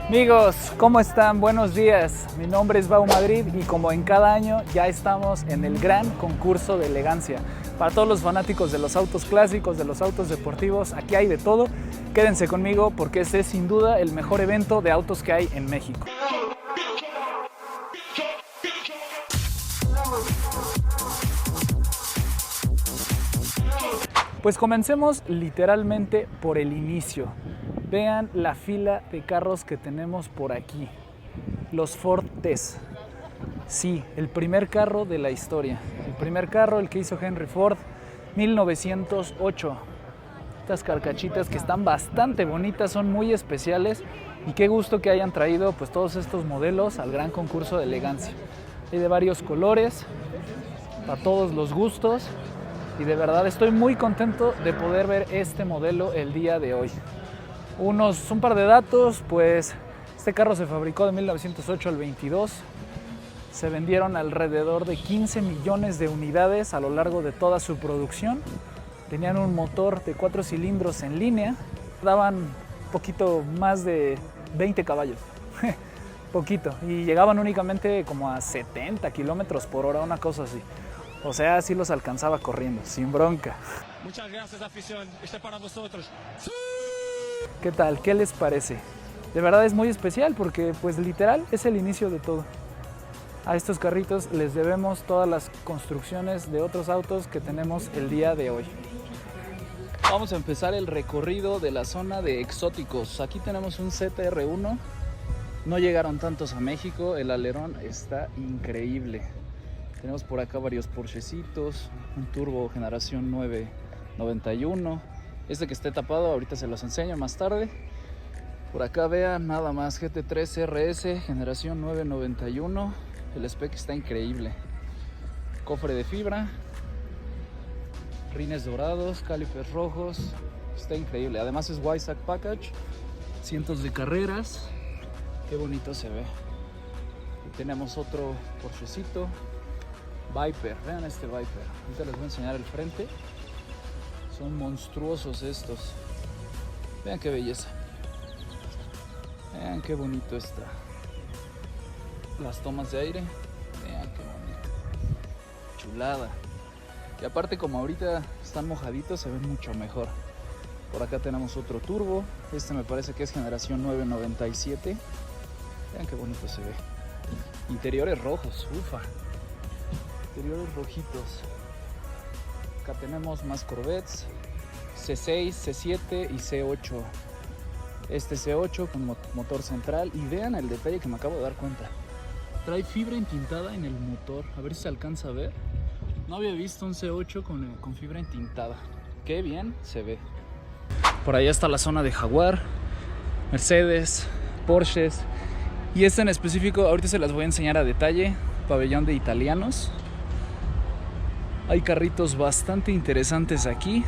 Amigos, ¿cómo están? Buenos días. Mi nombre es Bau Madrid y como en cada año ya estamos en el gran concurso de elegancia. Para todos los fanáticos de los autos clásicos, de los autos deportivos, aquí hay de todo. Quédense conmigo porque este es sin duda el mejor evento de autos que hay en México. Pues comencemos literalmente por el inicio. Vean la fila de carros que tenemos por aquí. Los Ford Test. Sí, el primer carro de la historia. El primer carro, el que hizo Henry Ford, 1908. Estas carcachitas que están bastante bonitas, son muy especiales. Y qué gusto que hayan traído pues todos estos modelos al gran concurso de elegancia. Hay de varios colores, para todos los gustos. Y de verdad estoy muy contento de poder ver este modelo el día de hoy. Un par de datos, pues este carro se fabricó de 1908 al 22. Se vendieron alrededor de 15 millones de unidades a lo largo de toda su producción. Tenían un motor de 4 cilindros en línea. Daban un poquito más de 20 caballos. Poquito. Y llegaban únicamente como a 70 kilómetros por hora, una cosa así. O sea, sí los alcanzaba corriendo, sin bronca. Muchas gracias, afición. Este para vosotros. ¡Sí! ¿Qué tal? ¿Qué les parece? De verdad es muy especial porque, pues, literal, es el inicio de todo. A estos carritos les debemos todas las construcciones de otros autos que tenemos el día de hoy. Vamos a empezar el recorrido de la zona de exóticos. Aquí tenemos un ZR1. No llegaron tantos a México. El alerón está increíble. Tenemos por acá varios Porschecitos, un turbo generación 991. Este que esté tapado, ahorita se los enseño más tarde. Por acá vean nada más GT3 RS generación 991. El spec está increíble. Cofre de fibra, rines dorados, calipers rojos. Está increíble. Además es Weissach Package, cientos de carreras. Qué bonito se ve. Y tenemos otro Porschecito. Viper, vean este Viper. Ahorita les voy a enseñar el frente. Son monstruosos estos. Vean qué belleza. Vean qué bonito está. Las tomas de aire. Vean qué bonito. Chulada. Y aparte, como ahorita están mojaditos, se ven mucho mejor. Por acá tenemos otro turbo. Este me parece que es generación 997. Vean qué bonito se ve. Interiores rojos, ufa. Interiores rojitos. Acá tenemos más Corvettes, C6, C7 y C8. Este C8 con motor central. Y vean el detalle que me acabo de dar cuenta. Trae fibra entintada en el motor. A ver si se alcanza a ver. No había visto un C8 con fibra entintada. Qué bien se ve. Por allá está la zona de Jaguar, Mercedes, Porsches. Y este en específico, ahorita se las voy a enseñar a detalle. Pabellón de italianos. Hay carritos bastante interesantes aquí.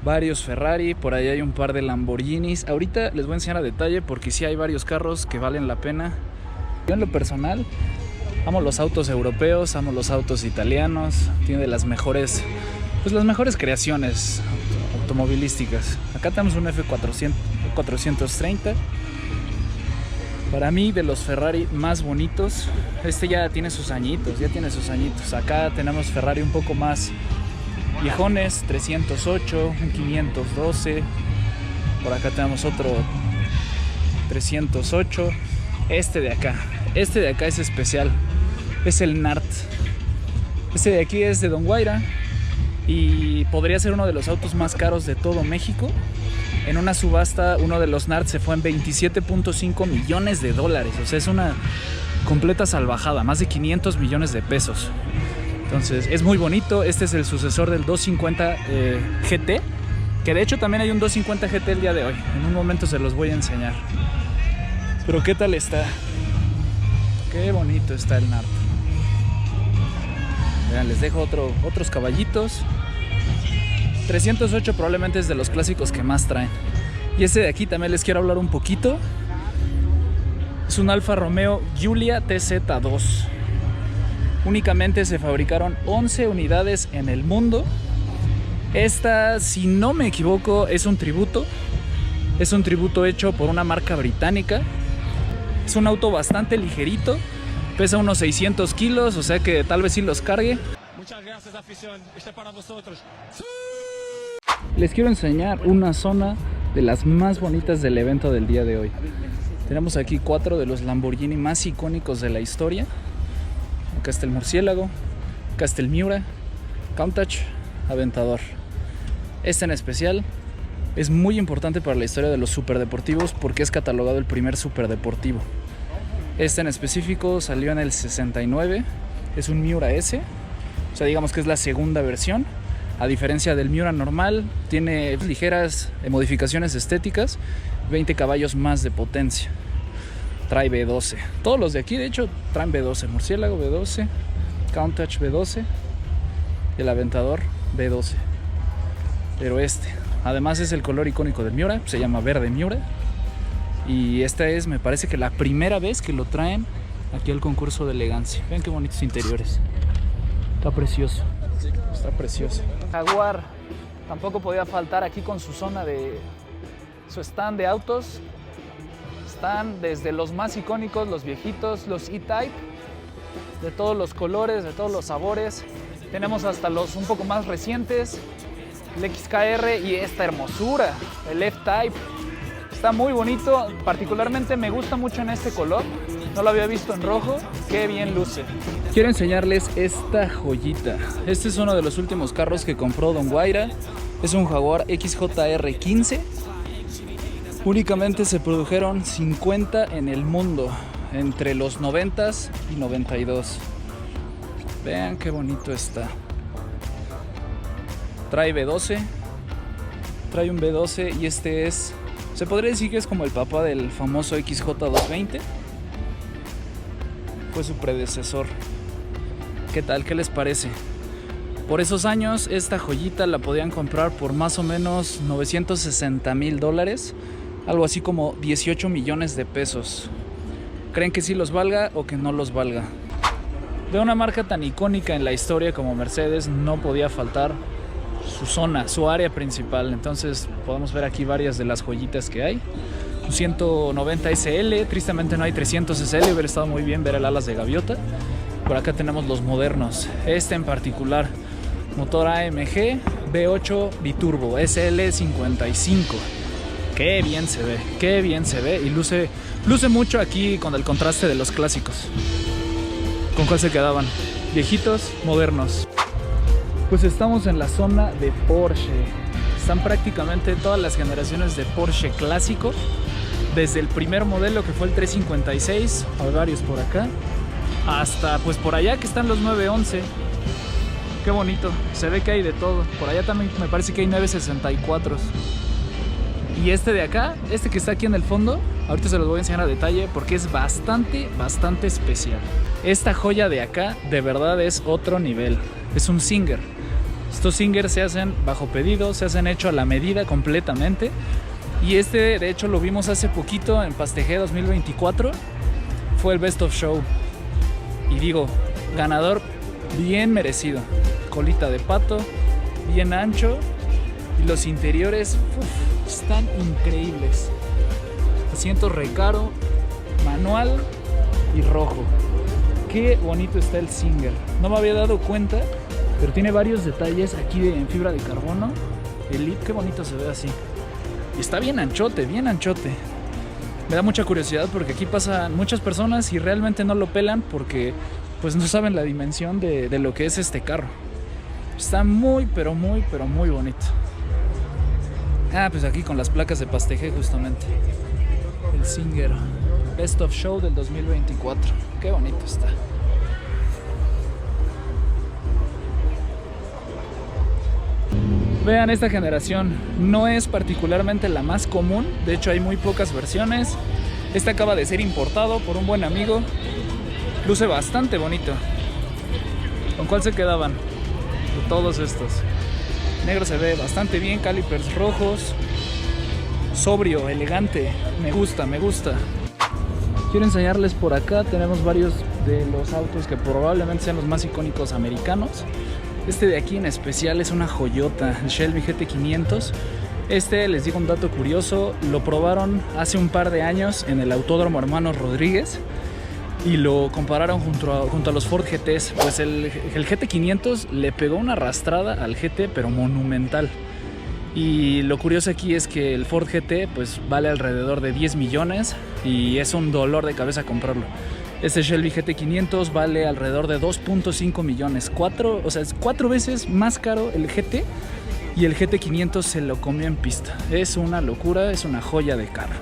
Varios Ferrari, por ahí hay un par de Lamborghinis. Ahorita les voy a enseñar a detalle porque sí hay varios carros que valen la pena. Yo en lo personal amo los autos europeos, amo los autos italianos. Tiene las mejores creaciones automovilísticas. Acá tenemos un F430. Para mí, de los Ferrari más bonitos. Este ya tiene sus añitos, Acá tenemos Ferrari un poco más viejones, 308, un 512. Por acá tenemos otro 308. Este de acá es especial. Es el Nart. Este de aquí es de Don Guaira y podría ser uno de los autos más caros de todo México. En una subasta, uno de los Nart se fue en $27.5 millones. O sea, es una completa salvajada, más de 500 millones de pesos. Entonces, es muy bonito. Este es el sucesor del 250 GT, que de hecho también hay un 250 GT el día de hoy. En un momento se los voy a enseñar. Pero ¿qué tal está? Qué bonito está el Nart. Vean, les dejo otros caballitos. 308 probablemente es de los clásicos que más traen. Y este de aquí también les quiero hablar un poquito. Es un Alfa Romeo Giulia TZ2. Únicamente se fabricaron 11 unidades en el mundo. Esta, si no me equivoco, es un tributo. Es un tributo hecho por una marca británica. Es un auto bastante ligerito, pesa unos 600 kilos, o sea que tal vez sí los cargue. Muchas gracias, afición. Este es para vosotros. Les quiero enseñar una zona de las más bonitas del evento del día de hoy. Tenemos aquí 4 de los Lamborghini más icónicos de la historia. Acá está el Murciélago, acá está el Miura, Countach, Aventador. Este en especial es muy importante para la historia de los superdeportivos porque es catalogado el primer superdeportivo. Este en específico salió en el 69, es un Miura S, o sea, digamos que es la segunda versión. A diferencia del Miura normal, tiene ligeras modificaciones estéticas, 20 caballos más de potencia. Trae V12. Todos los de aquí, de hecho, traen V12. Murciélago V12, Countach V12, el Aventador V12. Pero además es el color icónico del Miura, se llama verde Miura. Y esta es, me parece que la primera vez que lo traen aquí al concurso de elegancia. Vean qué bonitos interiores. Está precioso. Está precioso. Jaguar tampoco podía faltar aquí con su zona de su stand de autos. Están desde los más icónicos, los viejitos, los E-Type, de todos los colores, de todos los sabores. Tenemos hasta los un poco más recientes, el XKR y esta hermosura, el F-Type. Está muy bonito, particularmente me gusta mucho en este color. No lo había visto en rojo, qué bien luce. Quiero enseñarles esta joyita. Este es uno de los últimos carros que compró Don Guaira. Es un Jaguar XJR 15. Únicamente se produjeron 50 en el mundo, entre los 90s y 92. Vean qué bonito está. Trae V12, trae un V12 y este es, se podría decir que es como el papá del famoso XJ220. Fue su predecesor. ¿Qué tal? ¿Qué les parece? Por esos años esta joyita la podían comprar por más o menos $960,000, algo así como 18 millones de pesos. ¿Creen que sí los valga o que no los valga? De una marca tan icónica en la historia como Mercedes no podía faltar su zona, su área principal. Entonces podemos ver aquí varias de las joyitas que hay. Un 190 SL, tristemente no hay 300 SL, hubiera estado muy bien ver el alas de gaviota. Por acá tenemos los modernos, este en particular, motor AMG V8 biturbo SL55. Qué bien se ve y luce mucho aquí con el contraste de los clásicos. ¿Con cuál se quedaban? Viejitos, modernos. Pues estamos en la zona de Porsche. Están prácticamente todas las generaciones de Porsche clásico, desde el primer modelo que fue el 356, hay varios por acá, hasta pues por allá que están los 911. Qué bonito, se ve que hay de todo. Por allá también me parece que hay 964. Y este de acá, este que está aquí en el fondo, ahorita se los voy a enseñar a detalle porque es bastante especial. Esta joya de acá de verdad es otro nivel. Es un Singer. Estos Singer se hacen bajo pedido, se hacen hecho a la medida completamente. Y este de hecho lo vimos hace poquito en Pasteje 2024. Fue el Best of Show. Y digo, ganador bien merecido. Colita de pato, bien ancho. Y los interiores están increíbles. Asientos recaro, manual y rojo. Qué bonito está el Singer. No me había dado cuenta, pero tiene varios detalles aquí en fibra de carbono. El lip, qué bonito se ve así. Y está bien anchote, bien anchote. Me da mucha curiosidad porque aquí pasan muchas personas y realmente no lo pelan porque pues no saben la dimensión de lo que es este carro. Está muy bonito. Ah, pues aquí con las placas de Pasteje justamente. El Singer Best of Show del 2024. Qué bonito está. Vean, esta generación no es particularmente la más común. De hecho hay muy pocas versiones. Este acaba de ser importado por un buen amigo. Luce bastante bonito. ¿Con cuál se quedaban? De todos estos. Negro se ve bastante bien, calipers rojos. Sobrio, elegante. Me gusta. Quiero enseñarles por acá. Tenemos varios de los autos que probablemente sean los más icónicos americanos. Este de aquí en especial es una joyota, el Shelby GT500. Este, les digo un dato curioso, lo probaron hace un par de años en el Autódromo Hermanos Rodríguez y lo compararon junto a los Ford GTs. Pues el GT500 le pegó una arrastrada al GT, pero monumental. Y lo curioso aquí es que el Ford GT pues vale alrededor de 10 millones y es un dolor de cabeza comprarlo. Este Shelby GT500 vale alrededor de 2.5 millones. Es 4 veces más caro el GT. Y el GT500 se lo comió en pista. Es una locura, es una joya de carro.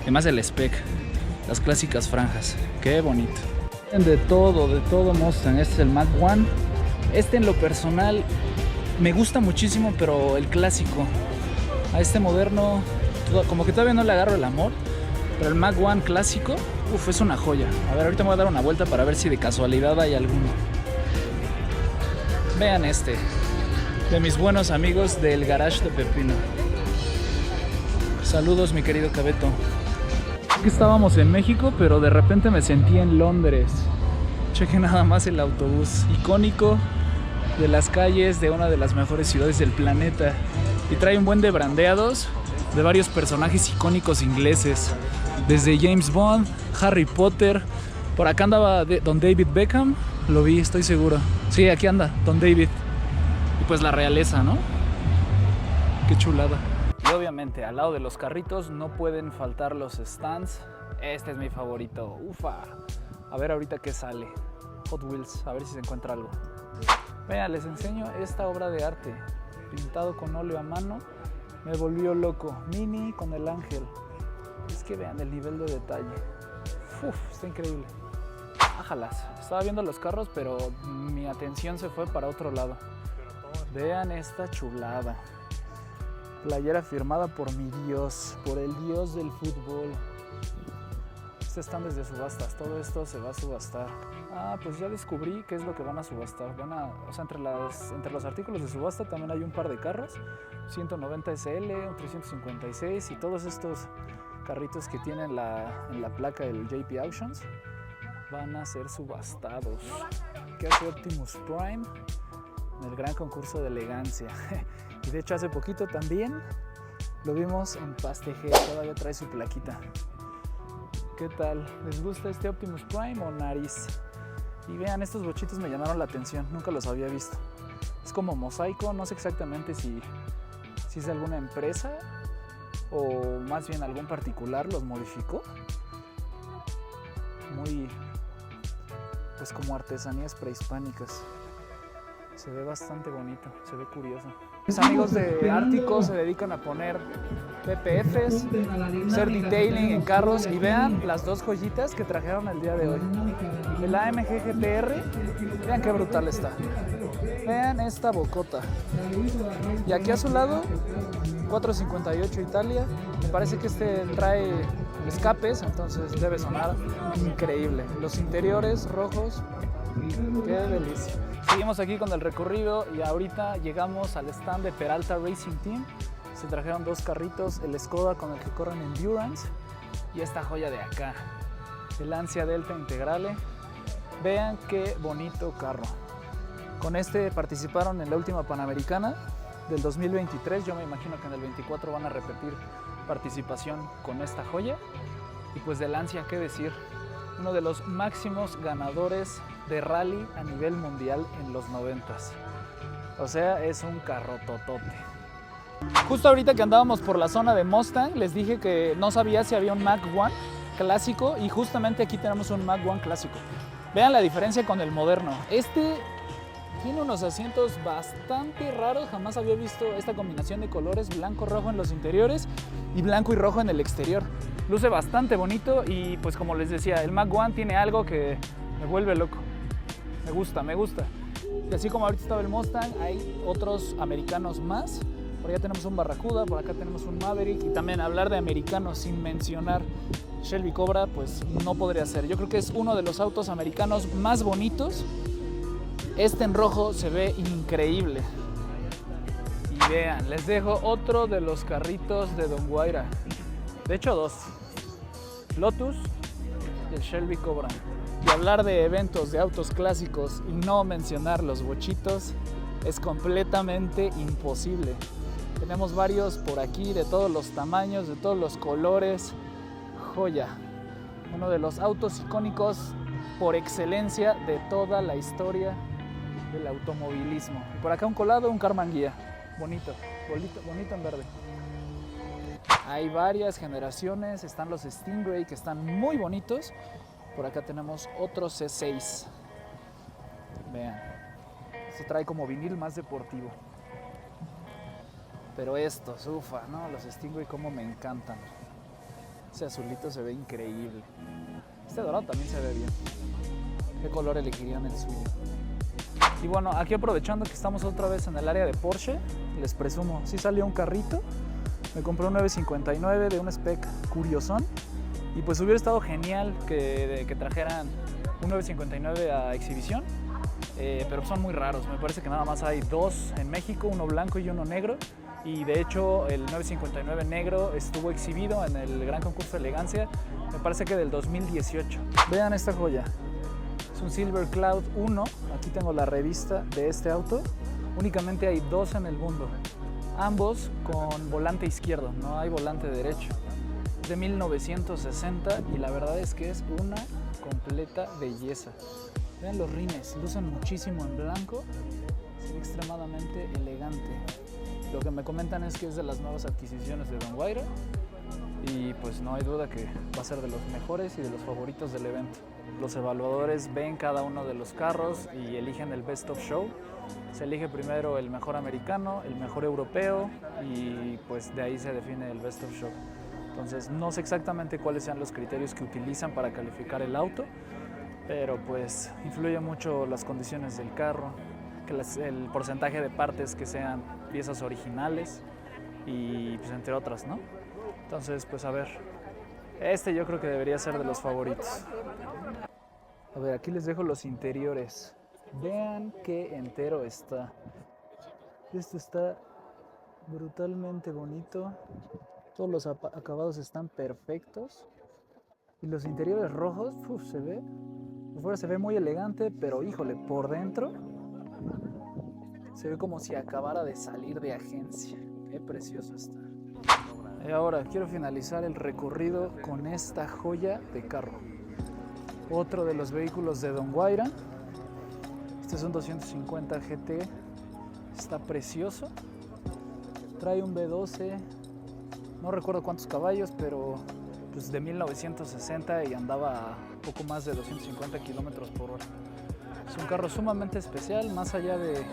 Además el spec, las clásicas franjas. Qué bonito. De todo Mustang. Este es el Mach 1. Este en lo personal me gusta muchísimo, pero el clásico. A este moderno, como que todavía no le agarro el amor. Pero el Mach 1 clásico, es una joya. A ver, ahorita me voy a dar una vuelta para ver si de casualidad hay alguno. Vean este. De mis buenos amigos del Garage de Pepino. Saludos, mi querido Cabeto. Aquí estábamos en México, pero de repente me sentí en Londres. Chequen nada más el autobús icónico de las calles de una de las mejores ciudades del planeta. Y trae un buen de brandeados de varios personajes icónicos ingleses. Desde James Bond, Harry Potter. Por acá andaba Don David Beckham. Lo vi, estoy seguro. Sí, aquí anda Don David. Y pues la realeza, ¿no? Qué chulada. Y obviamente al lado de los carritos no pueden faltar los stands. Este es mi favorito. Ufa. A ver ahorita qué sale. Hot Wheels, a ver si se encuentra algo. Vean, les enseño esta obra de arte. Pintado con óleo a mano. Me volvió loco. Mini con el ángel. Es que vean el nivel de detalle. Uf, está increíble. Ájalas. Estaba viendo los carros, pero mi atención se fue para otro lado. Vean esta chulada. Playera firmada por mi Dios, por el Dios del fútbol. Estos están desde subastas, todo esto se va a subastar. Ah, pues ya descubrí qué es lo que van a subastar. Entre los artículos de subasta también hay un par de carros. 190 SL, un 356 y todos estos carritos que tienen en la placa del JP Auctions van a ser subastados. ¿Qué hace Optimus Prime? En el gran concurso de elegancia. Y de hecho hace poquito también lo vimos en Pasteje, todavía trae su plaquita. ¿Qué tal? ¿Les gusta este Optimus Prime o nariz? Y vean, estos bochitos me llamaron la atención, nunca los había visto. Es como mosaico, no sé exactamente si es de alguna empresa o más bien algún particular los modificó. Muy, pues como artesanías prehispánicas. Se ve bastante bonito, se ve curioso. Mis amigos de Ártico se dedican a poner PPFs, hacer detailing en carros y vean las dos joyitas que trajeron el día de hoy. El AMG GTR, vean qué brutal está. Vean esta bocota. Y aquí a su lado, 458 Italia. Me parece que este trae escapes, entonces debe sonar increíble. Los interiores rojos, qué delicia. Seguimos aquí con el recorrido y ahorita llegamos al stand de Peralta Racing Team. Se trajeron dos carritos, el Skoda con el que corren Endurance y esta joya de acá, el Lancia Delta Integrale. Vean qué bonito carro. Con este participaron en la última Panamericana del 2023. Yo me imagino que en el 24 van a repetir participación con esta joya. Y pues de Lancia, qué decir, uno de los máximos ganadores de rally a nivel mundial en los 90s. O sea, es un carro totote. Justo ahorita que andábamos por la zona de Mustang, les dije que no sabía si había un Mach 1 clásico y justamente aquí tenemos un Mach 1 clásico. Vean la diferencia con el moderno. Este tiene unos asientos bastante raros, jamás había visto esta combinación de colores, blanco-rojo en los interiores y blanco y rojo en el exterior. Luce bastante bonito y pues como les decía, el Mach 1 tiene algo que me vuelve loco. Me gusta. Y así como ahorita estaba el Mustang, hay otros americanos más. Por allá tenemos un Barracuda, por acá tenemos un Maverick. Y también hablar de americanos sin mencionar Shelby Cobra, pues no podría ser. Yo creo que es uno de los autos americanos más bonitos. Este en rojo se ve increíble. Y vean, les dejo otro de los carritos de Don Guaira. De hecho, dos. Lotus y el Shelby Cobra. Y hablar de eventos de autos clásicos y no mencionar los bochitos es completamente imposible. Tenemos varios por aquí de todos los tamaños, de todos los colores. Joya. Uno de los autos icónicos por excelencia de toda la historia del automovilismo. Y por acá un colado, un Karmann Ghia. Bonito, bonito en verde. Hay varias generaciones, están los Stingray que están muy bonitos. Por acá tenemos otro C6. Vean, se trae como vinil más deportivo. Pero estos, ufa, ¿no? Los Stingray como me encantan. Ese azulito se ve increíble. Este dorado también se ve bien. ¿Qué color elegirían el suyo? Y bueno, aquí aprovechando que estamos otra vez en el área de Porsche, les presumo, sí salió un carrito. Me compré un 959 de un spec curiosón. Y pues hubiera estado genial que trajeran un 959 a exhibición. Pero son muy raros. Me parece que nada más hay dos en México, uno blanco y uno negro. Y de hecho el 959 negro estuvo exhibido en el Gran Concurso de Elegancia, me parece que del 2018. Vean esta joya. Es un Silver Cloud 1. Aquí tengo la revista de este auto. Únicamente hay dos en el mundo. Ambos con volante izquierdo, no hay volante derecho. Es de 1960 y la verdad es que es una completa belleza. Vean los rines, lucen muchísimo en blanco. Es extremadamente elegante. Lo que me comentan es que es de las nuevas adquisiciones de Don Guaira y pues no hay duda que va a ser de los mejores y de los favoritos del evento. Los evaluadores ven cada uno de los carros y eligen el Best of Show. Se elige primero el mejor americano, el mejor europeo y pues de ahí se define el Best of Show. Entonces no sé exactamente cuáles sean los criterios que utilizan para calificar el auto, pero pues influye mucho las condiciones del carro, que el porcentaje de partes que sean piezas originales y pues entre otras, ¿no? Entonces pues a ver, este yo creo que debería ser de los favoritos. A ver, aquí les dejo los interiores. Vean qué entero está. Esto está brutalmente bonito. Todos los acabados están perfectos. Y los interiores rojos, se ve. Por fuera se ve muy elegante, pero híjole, por dentro se ve como si acabara de salir de agencia. Qué precioso está. Y ahora quiero finalizar el recorrido con esta joya de carro. Otro de los vehículos de Don Guaira. Este es un 250 GT. Está precioso. Trae un V12. No recuerdo cuántos caballos, pero pues de 1960 y andaba a poco más de 250 kilómetros por hora. Es un carro sumamente especial, más allá de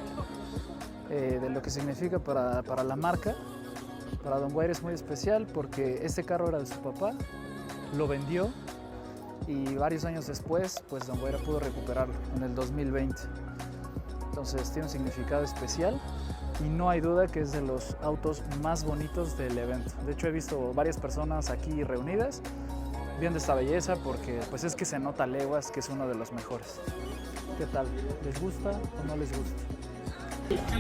lo que significa para la marca. Para Don Guaira es muy especial porque este carro era de su papá, lo vendió y varios años después pues Don Guaira pudo recuperarlo en el 2020. Entonces tiene un significado especial y no hay duda que es de los autos más bonitos del evento. De hecho he visto varias personas aquí reunidas viendo esta belleza porque pues es que se nota a leguas que es uno de los mejores. ¿Qué tal? ¿Les gusta o no les gusta?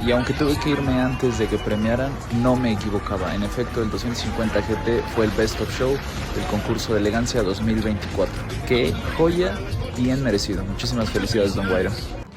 Y aunque tuve que irme antes de que premiaran, no me equivocaba. En efecto, el 250 GT fue el Best of Show del concurso de elegancia 2024. ¡Qué joya! Bien merecido. Muchísimas felicidades, Don Guaira.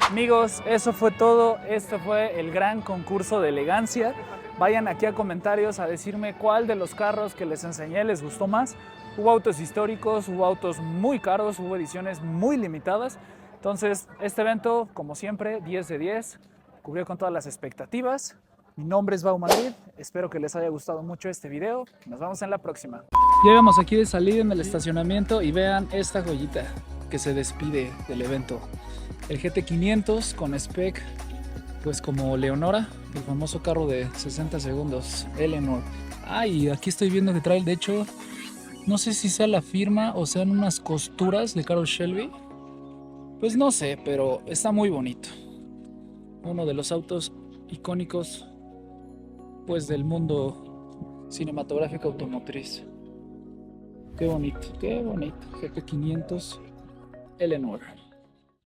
Amigos, eso fue todo. Este fue el gran concurso de elegancia. Vayan aquí a comentarios a decirme cuál de los carros que les enseñé les gustó más. Hubo autos históricos, hubo autos muy caros, hubo ediciones muy limitadas. Entonces, este evento, como siempre, 10 de 10. Cubrió con todas las expectativas. Mi nombre es Bau Madrid. Espero que les haya gustado mucho este video. Nos vemos en la próxima. Llegamos aquí de salida en el estacionamiento y vean esta joyita que se despide del evento. El GT500 con spec pues como Leonora, el famoso carro de 60 segundos, Eleanor. Y aquí estoy viendo que trae, de hecho, no sé si sea la firma o sean unas costuras de Carroll Shelby. Pues no sé, pero está muy bonito. Uno de los autos icónicos pues del mundo cinematográfico automotriz. Qué bonito, GT500 Eleanor.